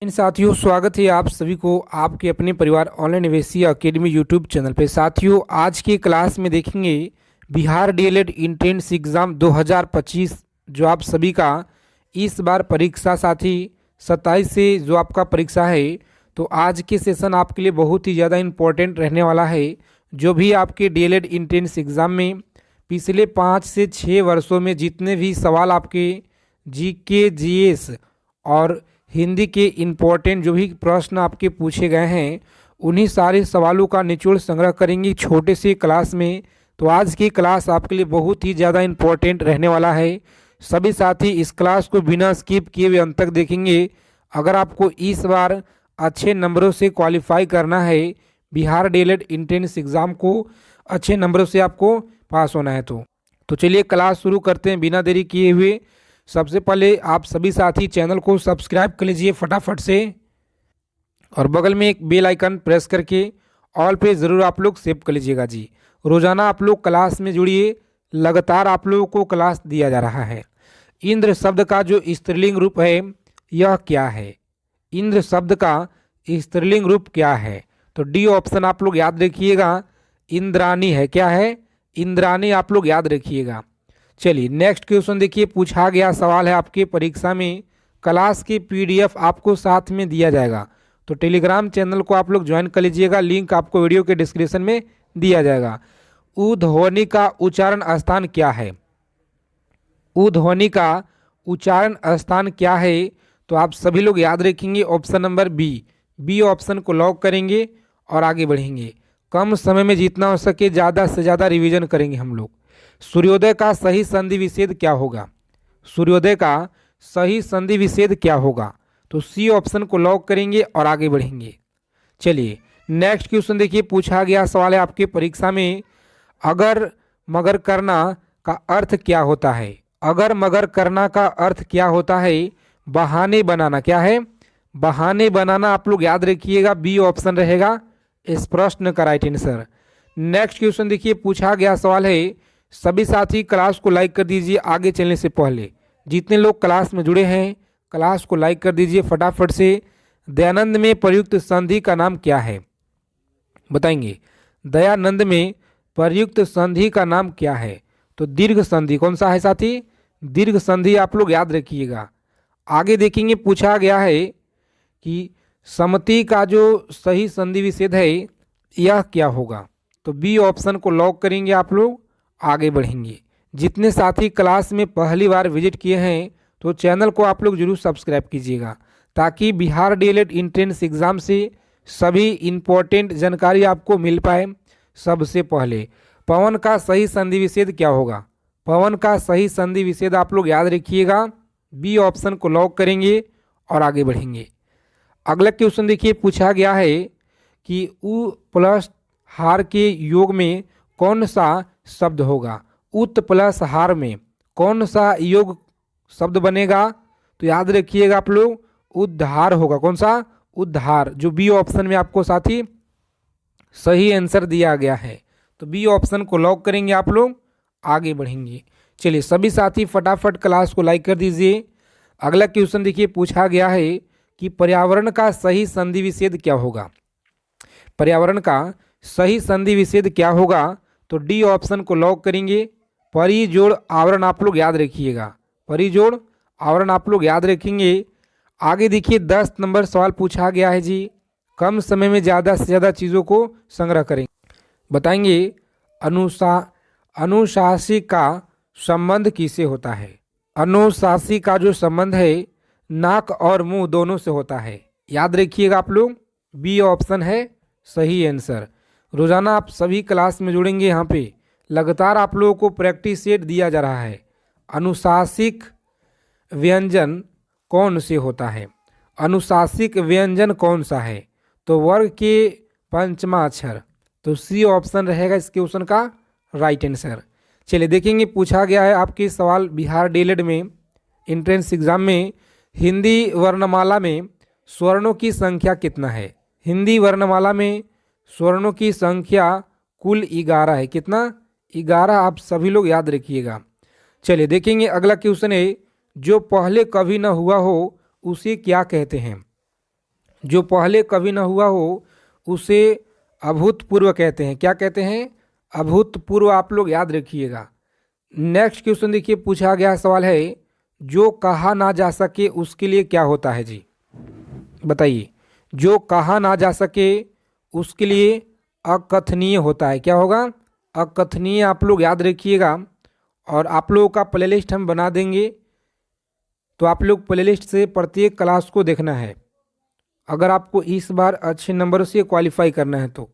इन साथियों, स्वागत है आप सभी को आपके अपने परिवार ऑनलाइन निवेशी अकेडमी यूट्यूब चैनल पे। साथियों, आज की क्लास में देखेंगे बिहार डीएलएड एंट्रेंस एग्ज़ाम 2025 जो आप सभी का इस बार परीक्षा साथी 27 से जो आपका परीक्षा है। तो आज के सेशन आपके लिए बहुत ही ज़्यादा इम्पोर्टेंट रहने वाला है। जो भी आपके डीएलएड एंट्रेंस एग्ज़ाम में पिछले 5 से 6 वर्षों में जितने भी सवाल आपके जीके जीएस और हिंदी के इम्पोर्टेंट जो भी प्रश्न आपके पूछे गए हैं, उन्हीं सारे सवालों का निचोड़ संग्रह करेंगे छोटे से क्लास में। तो आज की क्लास आपके लिए बहुत ही ज़्यादा इम्पोर्टेंट रहने वाला है। सभी साथी इस क्लास को बिना स्किप किए हुए अंत तक देखेंगे। अगर आपको इस बार अच्छे नंबरों से क्वालिफाई करना है, बिहार डीएलएड एंट्रेंस एग्ज़ाम को अच्छे नंबरों से आपको पास होना है तो चलिए क्लास शुरू करते हैं बिना देरी किए हुए। सबसे पहले आप सभी साथी चैनल को सब्सक्राइब कर लीजिए फटाफट से, और बगल में एक बेल आइकन प्रेस करके ऑल पे ज़रूर आप लोग सेव कर लीजिएगा जी। रोज़ाना आप लोग क्लास में जुड़िए, लगातार आप लोगों को क्लास दिया जा रहा है। इंद्र शब्द का जो स्त्रीलिंग रूप है यह क्या है? इंद्र शब्द का स्त्रीलिंग रूप क्या है? तो डी ऑप्शन आप लोग याद रखिएगा, इंद्रानी है। क्या है? इंद्रानी आप लोग याद रखिएगा। चलिए नेक्स्ट क्वेश्चन देखिए, पूछा गया सवाल है आपके परीक्षा में। क्लास की पीडीएफ आपको साथ में दिया जाएगा, तो टेलीग्राम चैनल को आप लोग ज्वाइन कर लीजिएगा। लिंक आपको वीडियो के डिस्क्रिप्शन में दिया जाएगा। उ ध्वनि का उच्चारण स्थान क्या है? उ ध्वनि का उच्चारण स्थान क्या है? तो आप सभी लोग याद रखेंगे ऑप्शन नंबर बी ऑप्शन को लॉक करेंगे और आगे बढ़ेंगे। कम समय में जितना हो सके ज़्यादा से ज़्यादा रिवीजन करेंगे हम लोग। सूर्योदय का सही संधि विच्छेद क्या होगा? सूर्योदय का सही संधि विच्छेद क्या होगा? तो सी ऑप्शन को लॉक करेंगे और आगे बढ़ेंगे। चलिए नेक्स्ट क्वेश्चन देखिए, पूछा गया सवाल है आपके परीक्षा में। अगर मगर करना का अर्थ क्या होता है? अगर मगर करना का अर्थ क्या होता है? बहाने बनाना। क्या है? बहाने बनाना आप लोग याद रखिएगा, बी ऑप्शन रहेगा इस प्रश्न का राइट आंसर। नेक्स्ट क्वेश्चन देखिए, पूछा गया सवाल है। सभी साथी क्लास को लाइक कर दीजिए आगे चलने से पहले। जितने लोग क्लास में जुड़े हैं क्लास को लाइक कर दीजिए फटाफट से। दयानंद में प्रयुक्त संधि का नाम क्या है? बताएंगे। दयानंद में प्रयुक्त संधि का नाम क्या है? तो दीर्घ संधि। कौन सा है साथी? दीर्घ संधि आप लोग याद रखिएगा। आगे देखेंगे, पूछा गया है कि समति का जो सही संधि विच्छेद है यह क्या होगा? तो बी ऑप्शन को लॉक करेंगे आप लोग, आगे बढ़ेंगे। जितने साथी क्लास में पहली बार विजिट किए हैं तो चैनल को आप लोग जरूर सब्सक्राइब कीजिएगा, ताकि बिहार डीएलएड एंट्रेंस एग्ज़ाम से सभी इम्पोर्टेंट जानकारी आपको मिल पाए। सबसे पहले पवन का सही संधि विच्छेद क्या होगा? पवन का सही संधि विच्छेद आप लोग याद रखिएगा, बी ऑप्शन को लॉक करेंगे और आगे बढ़ेंगे। अगला क्वेश्चन देखिए, पूछा गया है कि उ प्लस हार के योग में कौन सा शब्द होगा? उत प्लस हार में कौन सा योग शब्द बनेगा? तो याद रखिएगा आप लोग, उद्धार होगा। कौन सा? उद्धार, जो बी ऑप्शन में आपको साथी सही आंसर दिया गया है। तो बी ऑप्शन को लॉक करेंगे आप लोग, आगे बढ़ेंगे। चलिए सभी साथी फटाफट क्लास को लाइक कर दीजिए। अगला क्वेश्चन देखिए, पूछा गया है कि पर्यावरण का सही संधि विच्छेद क्या होगा? पर्यावरण का सही संधि विच्छेद क्या होगा? तो डी ऑप्शन को लॉक करेंगे। परिजोड़ आवरण आप लोग याद रखिएगा, परिजोड़ आवरण आप लोग याद रखेंगे। आगे देखिए 10 नंबर सवाल पूछा गया है जी। कम समय में ज़्यादा से ज़्यादा चीज़ों को संग्रह करेंगे। बताएंगे अनुशासी का संबंध किससे होता है? अनुशासी का जो संबंध है नाक और मुंह दोनों से होता है। याद रखिएगा आप लोग, बी ऑप्शन है सही आंसर। रोज़ाना आप सभी क्लास में जुड़ेंगे, यहाँ पे लगातार आप लोगों को प्रैक्टिस सेट दिया जा रहा है। अनुशासिक व्यंजन कौन से होता है? अनुशासिक व्यंजन कौन सा है? तो वर्ग के पंचमा अक्षर। तो सी ऑप्शन रहेगा इस क्वेश्चन का राइट आंसर। चलिए देखेंगे, पूछा गया है आपके सवाल बिहार डीएलएड में एंट्रेंस एग्जाम में। हिंदी वर्णमाला में स्वर्णों की संख्या कितना है? हिंदी वर्णमाला में स्वर्णों की संख्या कुल 11 है। कितना? 11 आप सभी लोग याद रखिएगा। चलिए देखेंगे, अगला क्वेश्चन है, जो पहले कभी न हुआ हो उसे क्या कहते हैं? जो पहले कभी न हुआ हो उसे अभूतपूर्व कहते हैं। क्या कहते हैं? अभूतपूर्व। आप लोग याद रखिएगा। नेक्स्ट क्वेश्चन देखिए, पूछा गया सवाल है, जो कहा ना जा सके उसके लिए क्या होता है जी? बताइए। जो कहा ना जा सके उसके लिए अकथनीय होता है। क्या होगा? अकथनीय। आप लोग याद रखिएगा। और आप लोगों का प्लेलिस्ट हम बना देंगे, तो आप लोग प्लेलिस्ट से प्रत्येक क्लास को देखना है अगर आपको इस बार अच्छे नंबर से क्वालिफाई करना है तो,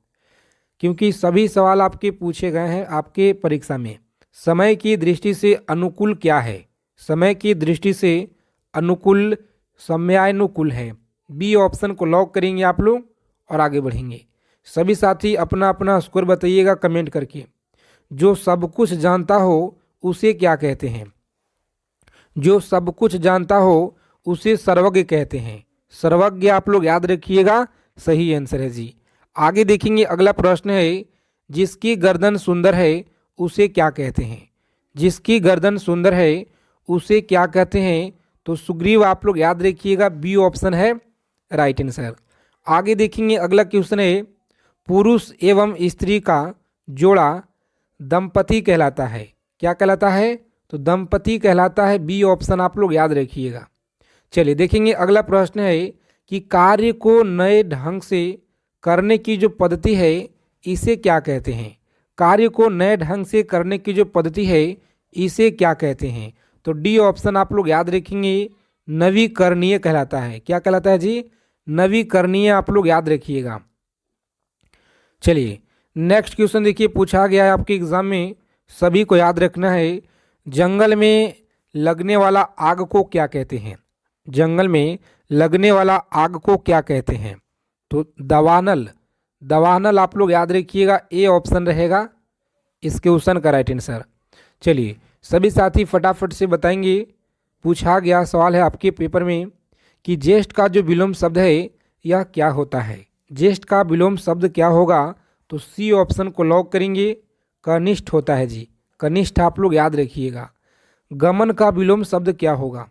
क्योंकि सभी सवाल आपके पूछे गए हैं आपके परीक्षा में। समय की दृष्टि से अनुकूल क्या है? समय की दृष्टि से अनुकूल समयानुकूल है। बी ऑप्शन को लॉक करेंगे आप लोग और आगे बढ़ेंगे। सभी साथी अपना अपना स्कोर बताइएगा कमेंट करके। जो सब कुछ जानता हो उसे क्या कहते हैं? जो सब कुछ जानता हो उसे सर्वज्ञ कहते हैं। सर्वज्ञ आप लोग याद रखिएगा, सही आंसर है जी। आगे देखेंगे, अगला प्रश्न है, जिसकी गर्दन सुंदर है उसे क्या कहते हैं? जिसकी गर्दन सुंदर है उसे क्या कहते हैं? तो सुग्रीव आप लोग याद रखिएगा, बी ऑप्शन है राइट आंसर। आगे देखेंगे, अगला क्वेश्चन है, पुरुष एवं स्त्री का जोड़ा दंपति कहलाता है। क्या कहलाता है? तो दंपति कहलाता है। बी ऑप्शन आप लोग याद रखिएगा। चलिए देखेंगे, अगला प्रश्न है कि कार्य को नए ढंग से करने की जो पद्धति है इसे क्या कहते हैं? कार्य को नए ढंग से करने की जो पद्धति है इसे क्या कहते हैं? तो डी ऑप्शन आप लोग याद रखेंगे, नवीकरणीय कहलाता है। क्या कहलाता है जी? नवीकरणीय। आप लोग याद रखिएगा। चलिए नेक्स्ट क्वेश्चन देखिए, पूछा गया है आपके एग्जाम में, सभी को याद रखना है। जंगल में लगने वाला आग को क्या कहते हैं? जंगल में लगने वाला आग को क्या कहते हैं? तो दवानल। दवानल आप लोग याद रखिएगा, ए ऑप्शन रहेगा इस क्वेश्चन का राइट आंसर। चलिए सभी साथी फटाफट से बताएंगे। पूछा गया सवाल है आपके पेपर में कि ज्येष्ठ का जो विलोम शब्द है यह क्या होता है? ज्येष्ठ का विलोम शब्द क्या होगा? तो सी ऑप्शन को लॉक करेंगे, कनिष्ठ होता है जी। कनिष्ठ आप लोग याद रखिएगा। गमन का विलोम शब्द क्या होगा?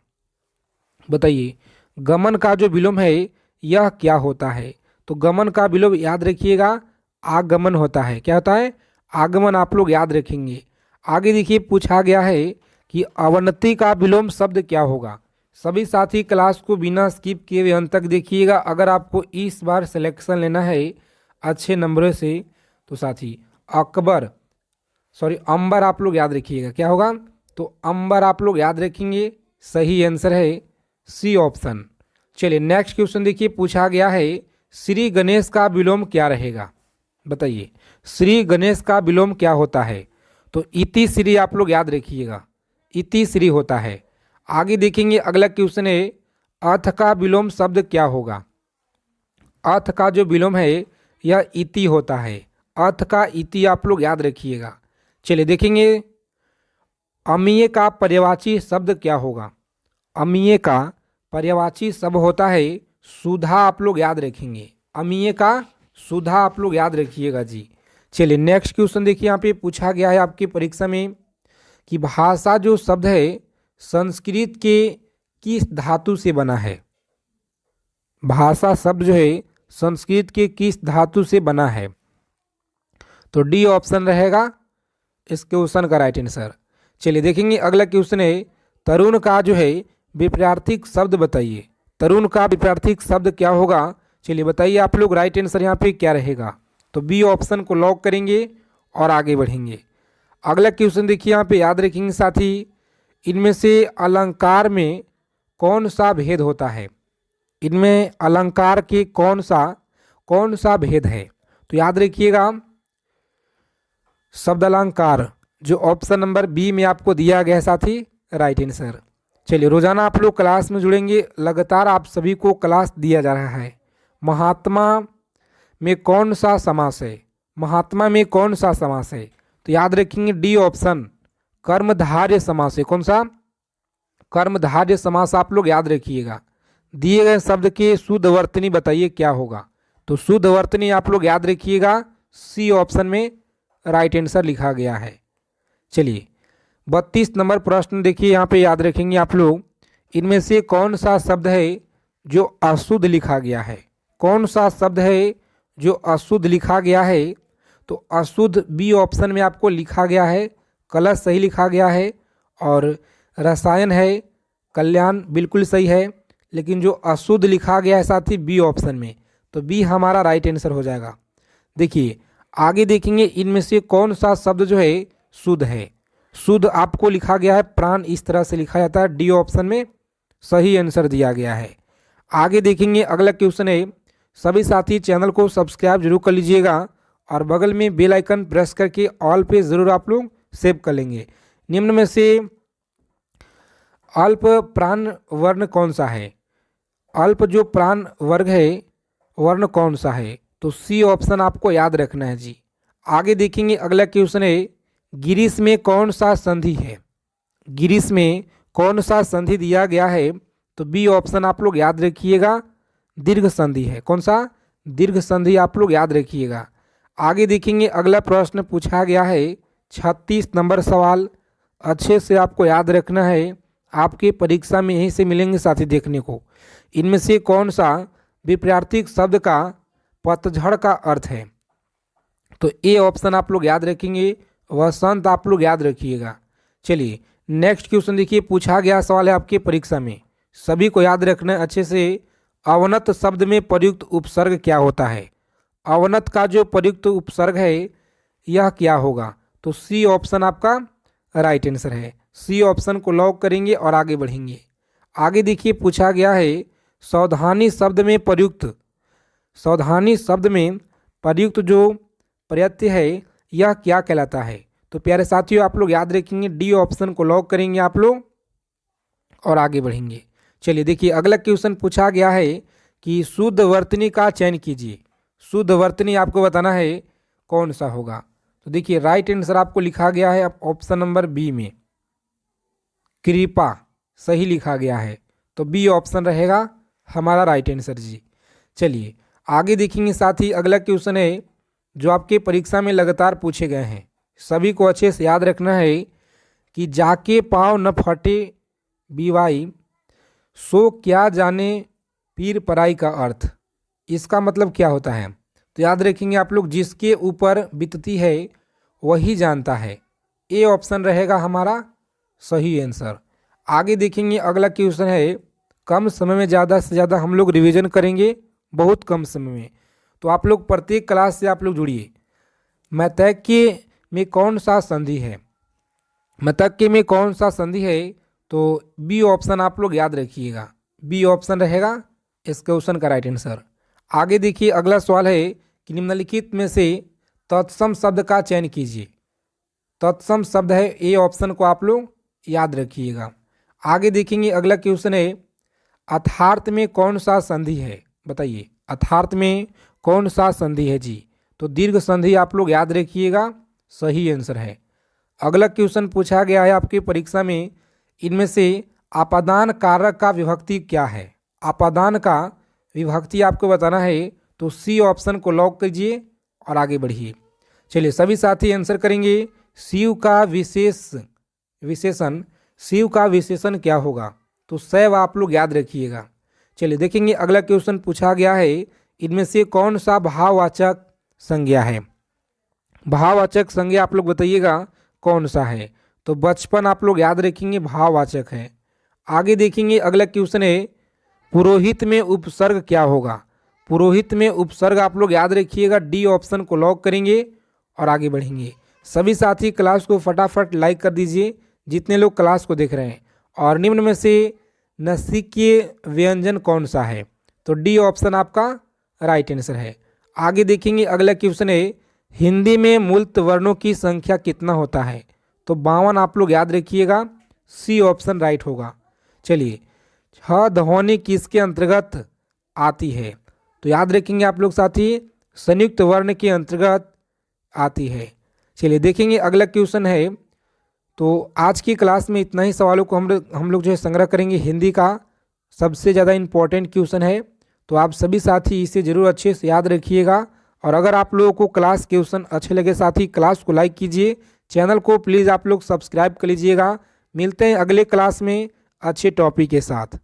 बताइए, गमन का जो विलोम है यह क्या होता है? तो गमन का विलोम याद रखिएगा, आगमन होता है। क्या होता है? आगमन। आप लोग याद रखेंगे। आगे देखिए, पूछा गया है कि अवनति का विलोम शब्द क्या होगा? सभी साथी क्लास को बिना स्किप किए हुए अंत तक देखिएगा। अगर आपको इस बार सिलेक्शन लेना है अच्छे नंबरों से तो साथी अंबर आप लोग याद रखिएगा। क्या होगा? तो अंबर आप लोग याद रखेंगे, सही आंसर है सी ऑप्शन। चलिए नेक्स्ट क्वेश्चन देखिए, पूछा गया है, श्री गणेश का विलोम क्या रहेगा? बताइए, श्री गणेश का विलोम क्या होता है? तो इति श्री आप लोग याद रखिएगा, इति श्री होता है। आगे देखेंगे, अगला क्वेश्चन है, अर्थ का विलोम शब्द क्या होगा? अर्थ का जो विलोम है यह इति होता है। अर्थ का इति आप लोग याद रखिएगा। चलिए देखेंगे, अमीय का पर्यायवाची शब्द क्या होगा? अमीय का पर्यायवाची शब्द होता है सुधा। आप लोग याद रखेंगे, अमीय का सुधा आप लोग याद रखिएगा जी। चलिए नेक्स्ट क्वेश्चन देखिए, यहाँ पे पूछा गया है आपकी परीक्षा में कि भाषा जो शब्द है संस्कृत के किस धातु से बना है? भाषा शब्द जो है संस्कृत के किस धातु से बना है? तो डी ऑप्शन रहेगा इस क्वेश्चन का राइट आंसर। चलिए देखेंगे, अगला क्वेश्चन है, तरुण का जो है विपरीतार्थिक शब्द बताइए। तरुण का विपरीतार्थिक शब्द क्या होगा? चलिए बताइए आप लोग, राइट आंसर यहाँ पे क्या रहेगा? तो बी ऑप्शन को लॉक करेंगे और आगे बढ़ेंगे। अगला क्वेश्चन देखिए, यहाँ पे याद रखेंगे साथी, इनमें से अलंकार में कौन सा भेद होता है? इनमें अलंकार के कौन सा भेद है? तो याद रखिएगा, शब्द अलंकार जो ऑप्शन नंबर बी में आपको दिया गया है साथी, राइट आंसर। चलिए रोजाना आप लोग क्लास में जुड़ेंगे, लगातार आप सभी को क्लास दिया जा रहा है। महात्मा में कौन सा समास है? महात्मा में कौन सा समास है? तो याद रखेंगे डी ऑप्शन, कर्मधारय समास है। कौन सा? कर्मधारय समास आप लोग याद रखिएगा। दिए गए शब्द के शुद्ध वर्तनी बताइए क्या होगा? तो शुद्ध वर्तनी आप लोग याद रखिएगा, सी ऑप्शन में राइट आंसर लिखा गया है। चलिए 32 नंबर प्रश्न देखिए, यहाँ पे याद रखेंगे आप लोग, इनमें से कौन सा शब्द है जो अशुद्ध लिखा गया है? कौन सा शब्द है जो अशुद्ध लिखा गया है? तो अशुद्ध बी ऑप्शन में आपको लिखा गया है। कलश सही लिखा गया है और रसायन है, कल्याण बिल्कुल सही है, लेकिन जो अशुद्ध लिखा गया है साथी बी ऑप्शन में, तो बी हमारा राइट आंसर हो जाएगा। देखिए आगे देखेंगे इनमें से कौन सा शब्द जो है शुद्ध है। शुद्ध आपको लिखा गया है प्राण, इस तरह से लिखा जाता है, डी ऑप्शन में सही आंसर दिया गया है। आगे देखेंगे अगला क्वेश्चन है, सभी साथी चैनल को सब्सक्राइब जरूर कर लीजिएगा और बगल में बेल आइकन प्रेस करके ऑल पे ज़रूर आप लोग सेव कर लेंगे। निम्न में से अल्प प्राण वर्ण कौन सा है? अल्प जो प्राण वर्ग है वर्ण कौन सा है? तो सी ऑप्शन आपको याद रखना है जी। आगे देखेंगे अगला क्वेश्चन है, गिरीश में कौन सा संधि है? गिरीश में कौन सा संधि दिया गया है? तो बी ऑप्शन आप लोग याद रखिएगा, दीर्घ संधि है। कौन सा? दीर्घ संधि आप लोग याद रखिएगा। आगे देखेंगे अगला प्रश्न पूछा गया है 36 नंबर सवाल, अच्छे से आपको याद रखना है, आपके परीक्षा में यहीं से मिलेंगे साथी देखने को। इनमें से कौन सा विपरीत शब्द का पतझड़ का अर्थ है? तो ए ऑप्शन आप लोग याद रखेंगे, वसंत आप लोग याद रखिएगा। चलिए नेक्स्ट क्वेश्चन देखिए, पूछा गया सवाल है आपके परीक्षा में, सभी को याद रखना है अच्छे से। अवनत शब्द में प्रयुक्त उपसर्ग क्या होता है? अवनत का जो प्रयुक्त उपसर्ग है यह क्या होगा? तो सी ऑप्शन आपका राइट आंसर है। सी ऑप्शन को लॉक करेंगे और आगे बढ़ेंगे। आगे देखिए पूछा गया है, सावधानी शब्द में प्रयुक्त, सावधानी शब्द में प्रयुक्त जो प्रत्यय है यह क्या कहलाता है? तो प्यारे साथियों आप लोग याद रखेंगे, डी ऑप्शन को लॉक करेंगे आप लोग और आगे बढ़ेंगे। चलिए देखिए अगला क्वेश्चन पूछा गया है कि शुद्ध वर्तनी का चयन कीजिए। शुद्ध वर्तनी आपको बताना है कौन सा होगा। तो देखिए राइट आंसर आपको लिखा गया है ऑप्शन नंबर बी में, कृपा सही लिखा गया है, तो बी ऑप्शन रहेगा हमारा राइट आंसर जी। चलिए आगे देखेंगे साथी अगला क्वेश्चन है जो आपके परीक्षा में लगातार पूछे गए हैं, सभी को अच्छे से याद रखना है कि जाके पाँव न फटे बीवाई, सो क्या जाने पीर पराई का अर्थ, इसका मतलब क्या होता है? तो याद रखेंगे आप लोग, जिसके ऊपर बीतती है वही जानता है। ए ऑप्शन रहेगा हमारा सही आंसर। आगे देखेंगे अगला क्वेश्चन है, कम समय में ज़्यादा से ज़्यादा हम लोग रिवीजन करेंगे, बहुत कम समय में, तो आप लोग प्रत्येक क्लास से आप लोग जुड़िए। मैतैक्य में कौन सा संधि है? मैतैक्य में कौन सा संधि है? तो बी ऑप्शन आप लोग याद रखिएगा, बी ऑप्शन रहेगा इस क्वेश्चन का राइट आंसर। आगे देखिए अगला सवाल है कि निम्नलिखित में से तत्सम शब्द का चयन कीजिए। तत्सम शब्द है, ए ऑप्शन को आप लोग याद रखिएगा। आगे देखेंगे अगला क्वेश्चन है, अर्थार्थ में कौन सा संधि है? बताइए अर्थार्थ में कौन सा संधि है जी? तो दीर्घ संधि आप लोग याद रखिएगा, सही आंसर है। अगला क्वेश्चन पूछा गया है आपकी परीक्षा में, इनमें से आपादान कारक का विभक्ति क्या है? आपादान का विभक्ति आपको बताना है, तो सी ऑप्शन को लॉक कीजिए और आगे बढ़िए। चलिए सभी साथी आंसर करेंगे। शिव का विशेषण, शिव का विशेषण क्या होगा? तो शैव आप लोग याद रखिएगा। चलिए देखेंगे अगला क्वेश्चन पूछा गया है, इनमें से कौन सा भाववाचक संज्ञा है? भाववाचक संज्ञा आप लोग बताइएगा कौन सा है? तो बचपन आप लोग याद रखेंगे, भाववाचक है। आगे देखेंगे अगला क्वेश्चन है, पुरोहित में उपसर्ग क्या होगा? पुरोहित में उपसर्ग आप लोग याद रखिएगा, डी ऑप्शन को लॉक करेंगे और आगे बढ़ेंगे। सभी साथी क्लास को फटाफट लाइक कर दीजिए जितने लोग क्लास को देख रहे हैं। और निम्न में से नसिकीय व्यंजन कौन सा है? तो डी ऑप्शन आपका राइट आंसर है। आगे देखेंगे अगला क्वेश्चन है, हिंदी में मूर्त वर्णों की संख्या कितना होता है? तो 52 आप लोग याद रखिएगा, सी ऑप्शन राइट होगा। चलिए छ ध्वनि किसके अंतर्गत आती है? तो याद रखेंगे आप लोग साथी, संयुक्त वर्ण के अंतर्गत आती है। चलिए देखेंगे अगला क्वेश्चन है। तो आज की क्लास में इतना ही सवालों को हम लोग जो है संग्रह करेंगे। हिंदी का सबसे ज़्यादा इम्पोर्टेंट क्वेश्चन है, तो आप सभी साथी इसे ज़रूर अच्छे से याद रखिएगा। और अगर आप लोगों को क्लास क्वेश्चन अच्छे लगे साथी, क्लास को लाइक कीजिए, चैनल को प्लीज़ आप लोग सब्सक्राइब कर लीजिएगा। मिलते हैं अगले क्लास में अच्छे टॉपिक के साथ।